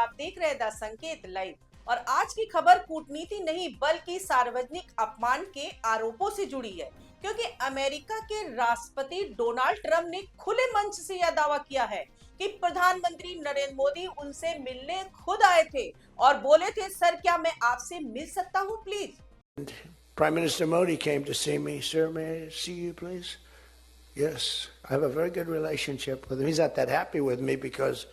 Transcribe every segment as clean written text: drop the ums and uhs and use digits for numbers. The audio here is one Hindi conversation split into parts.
आप देख रहे द संकेत लाइव। और आज की खबर कूटनीति नहीं बल्कि सार्वजनिक अपमान के आरोपों से जुड़ी है, क्योंकि अमेरिका के राष्ट्रपति डोनाल्ड ट्रंप ने खुले मंच से यह दावा किया है कि प्रधानमंत्री नरेंद्र मोदी उनसे मिलने खुद आए थे और बोले थे, सर क्या मैं आपसे मिल सकता हूं please. Prime Minister Modi came to see me. Sir, may I see you, please? Yes, I have a very good relationship with him. He's not that happy with me because,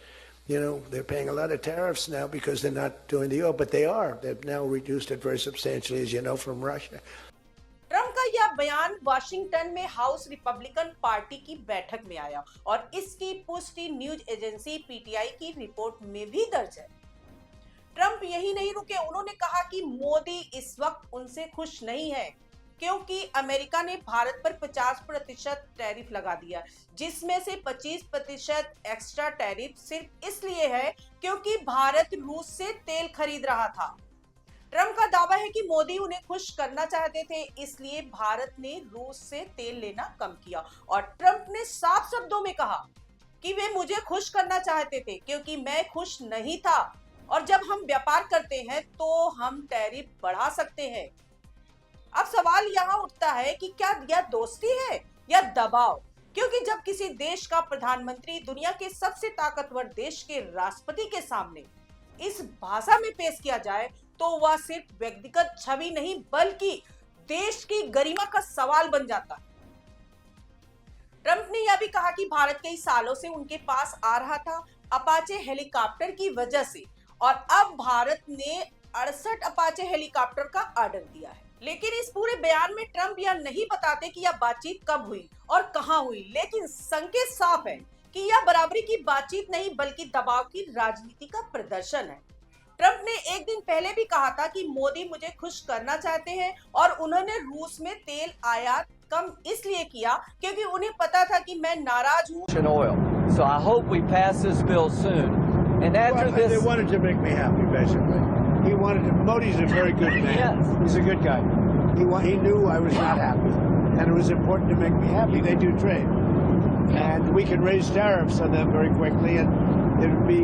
they're paying a lot of tariffs now because they're not doing the oil, but they are. They've now reduced it very substantially, as you know, from Russia. Trump का यह बयान वाशिंगटन में हाउस रिपब्लिकन पार्टी की बैठक में आया और इसकी पुष्टि न्यूज एजेंसी पीटीआई की रिपोर्ट में भी दर्ज है। ट्रंप यही नहीं रुके, उन्होंने कहा कि मोदी इस वक्त उनसे खुश नहीं है क्योंकि अमेरिका ने भारत पर 50% टैरिफ लगा दिया, जिसमें से 25% एक्स्ट्रा टैरिफ सिर्फ इसलिए है क्योंकि भारत रूस से तेल खरीद रहा था। ट्रंप का दावा है कि मोदी उन्हें खुश करना चाहते थे, इसलिए भारत ने रूस से तेल लेना कम किया। और ट्रंप ने साफ शब्दों में कहा कि वे मुझे खुश करना चाहते थे क्योंकि मैं खुश नहीं था, और जब हम व्यापार करते हैं तो हम टैरिफ बढ़ा सकते हैं। अब सवाल यहाँ उठता है कि क्या यह दोस्ती है या दबाव, क्योंकि जब किसी देश का प्रधानमंत्री दुनिया के सबसे ताकतवर देश के राष्ट्रपति के सामने इस भाषा में पेश किया जाए तो वह सिर्फ व्यक्तिगत छवि नहीं बल्कि देश की गरिमा का सवाल बन जाता है। ट्रंप ने यह भी कहा कि भारत कई सालों से उनके पास आ रहा था अपाचे हेलीकॉप्टर की वजह से, और अब भारत ने 68 अपाचे हेलीकॉप्टर का ऑर्डर दिया है। लेकिन इस पूरे बयान में ट्रंप यह नहीं बताते कि यह बातचीत कब हुई और कहां हुई, लेकिन संकेत साफ है कि यह बराबरी की बातचीत नहीं बल्कि दबाव की राजनीति का प्रदर्शन है। ट्रंप ने एक दिन पहले भी कहा था कि मोदी मुझे खुश करना चाहते हैं और उन्होंने रूस में तेल आयात कम इसलिए किया क्योंकि उन्हें पता था कि मैं नाराज हूं। So I hope we pass this bill soon. And after this, they wanted to make me happy, basically. He wanted to. Modi's a very good man. Yes. He's a good guy. He knew I was not happy, and it was important to make me happy. They do trade, and we can raise tariffs on them very quickly, and it would be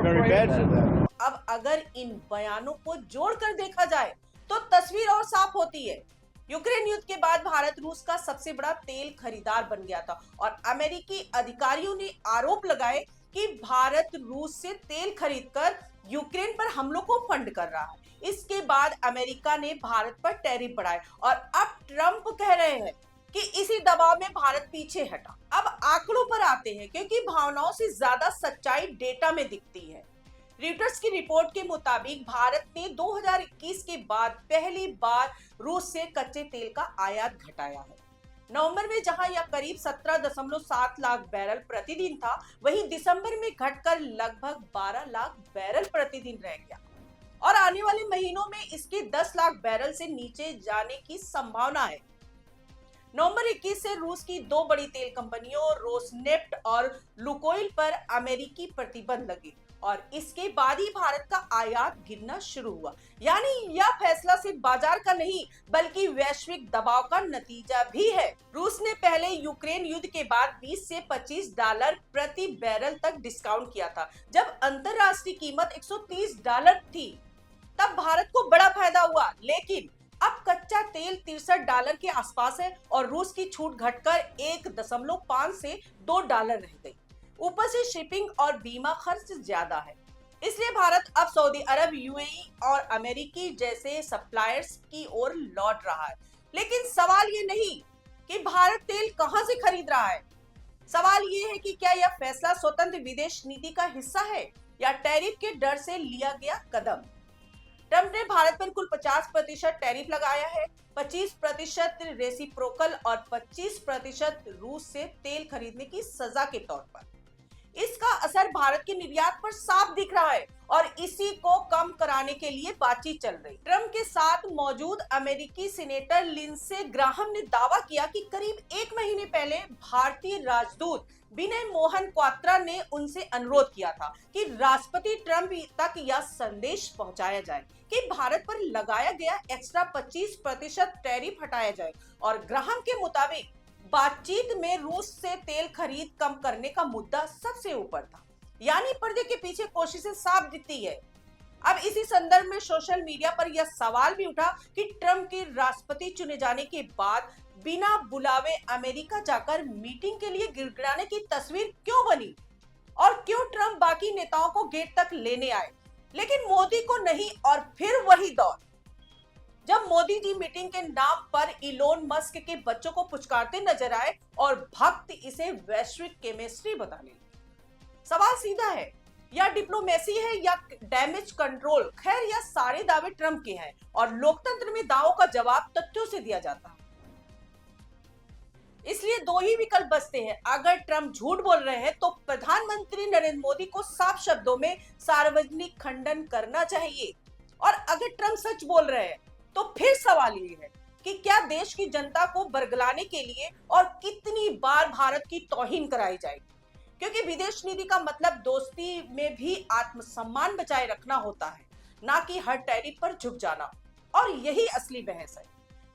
very bad for them. अब अगर इन बयानों को जोड़कर देखा जाए तो तस्वीर और साफ होती है। यूक्रेन युद्ध के बाद भारत रूस का सबसे बड़ा तेल खरीदार बन गया था और अमेरिकी अधिकारियों ने आरोप लगाए कि भारत रूस से तेल खरीदकर यूक्रेन पर हमलों को फंड कर रहा है। इसके बाद अमेरिका ने भारत पर टैरिफ बढ़ाए और अब ट्रंप कह रहे हैं कि इसी दबाव में भारत पीछे हटा। अब आंकड़ों पर आते हैं क्योंकि भावनाओं से ज्यादा सच्चाई डेटा में दिखती है। रॉयटर्स की रिपोर्ट के मुताबिक भारत ने 2021 के बाद पहली बार रूस से कच्चे तेल का आयात घटाया है। नवंबर में जहां यह करीब 17.7 लाख बैरल प्रतिदिन था, वहीं दिसंबर में घटकर लगभग 12 लाख बैरल प्रतिदिन रह गया और आने वाले महीनों में इसके 10 लाख बैरल से नीचे जाने की संभावना है। नवंबर 21 से रूस की दो बड़ी तेल कंपनियों रोसनेफ्ट और लुकोइल पर अमेरिकी प्रतिबंध लगे और इसके बाद ही भारत का आयात गिरना शुरू हुआ। यानी यह फैसला सिर्फ बाजार का नहीं बल्कि वैश्विक दबाव का नतीजा भी है। रूस ने पहले यूक्रेन युद्ध के बाद 20 से $25 प्रति बैरल तक डिस्काउंट किया था। जब अंतरराष्ट्रीय कीमत $130 थी तब भारत को बड़ा फायदा हुआ, लेकिन अब कच्चा तेल $63 के आसपास है और रूस की छूट घटकर 1.5 से $2 रह गई। ऊपर से शिपिंग और बीमा खर्च ज्यादा है, इसलिए भारत अब सऊदी अरब, यूएई और अमेरिकी जैसे सप्लायर्स की ओर लौट रहा है। लेकिन सवाल ये नहीं कि भारत तेल कहां से खरीद रहा है, सवाल ये है कि क्या यह फैसला स्वतंत्र विदेश नीति का हिस्सा है या टैरिफ के डर से लिया गया कदम। ट्रंप ने भारत पर कुल 50% टैरिफ लगाया है, 25% रेसिप्रोकल और 25% रूस से तेल खरीदने की सजा के तौर पर। इसका असर भारत के निर्यात पर साफ दिख रहा है और इसी को कम कराने के लिए बातचीत चल रही। ट्रंप के साथ मौजूद अमेरिकी सीनेटर लिंडसे ग्राहम ने दावा किया कि करीब 1 महीने पहले भारतीय राजदूत विनय मोहन क्वात्रा ने उनसे अनुरोध किया था कि राष्ट्रपति ट्रंप तक यह संदेश पहुंचाया जाए कि भारत पर लगाया गया एक्स्ट्रा 25% टैरिफ हटाया जाए। और ग्राहम के मुताबिक बातचीत में रूस से तेल खरीद कम करने का मुद्दा सबसे ऊपर था। यानी पर्दे के पीछे कोशिशें साफ दिखती है। अब इसी संदर्भ में सोशल मीडिया पर यह सवाल भी उठा कि ट्रंप के राष्ट्रपति चुने जाने के बाद बिना बुलावे अमेरिका जाकर मीटिंग के लिए गिड़गिड़ाने की तस्वीर क्यों बनी और क्यों ट्रंप बाकी नेताओं को गेट तक लेने आए, लेकिन मोदी को नहीं। और फिर वही दौर जब मोदी जी मीटिंग के नाम पर इलोन मस्क के बच्चों को पुचकारते नजर आए और भक्त इसे वैश्विक केमिस्ट्री बताने लगे। सवाल सीधा है, या डिप्लोमेसी है या डैमेज कंट्रोल। खैर यह सारे दावे ट्रंप के हैं और लोकतंत्र में दावों का जवाब तथ्यों से दिया जाता है। इसलिए दो ही विकल्प बचते हैं। अगर ट्रंप झूठ बोल रहे हैं तो प्रधानमंत्री नरेंद्र मोदी को साफ शब्दों में सार्वजनिक खंडन करना चाहिए, और अगर ट्रंप सच बोल रहे हैं तो फिर सवाल ये है कि क्या देश की जनता को बरगलाने के लिए और कितनी बार भारत की तौहीन कराई जाएगी, क्योंकि विदेश नीति का मतलब दोस्ती में भी आत्मसम्मान बचाए रखना होता है, ना कि हर टैरिफ पर झुक जाना। और यही असली बहस है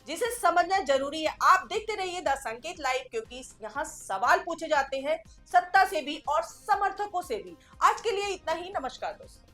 जिसे समझना जरूरी है। आप देखते रहिए द संकेत लाइव, क्योंकि यहाँ सवाल पूछे जाते हैं सत्ता से भी और समर्थकों से भी। आज के लिए इतना ही। नमस्कार दोस्तों।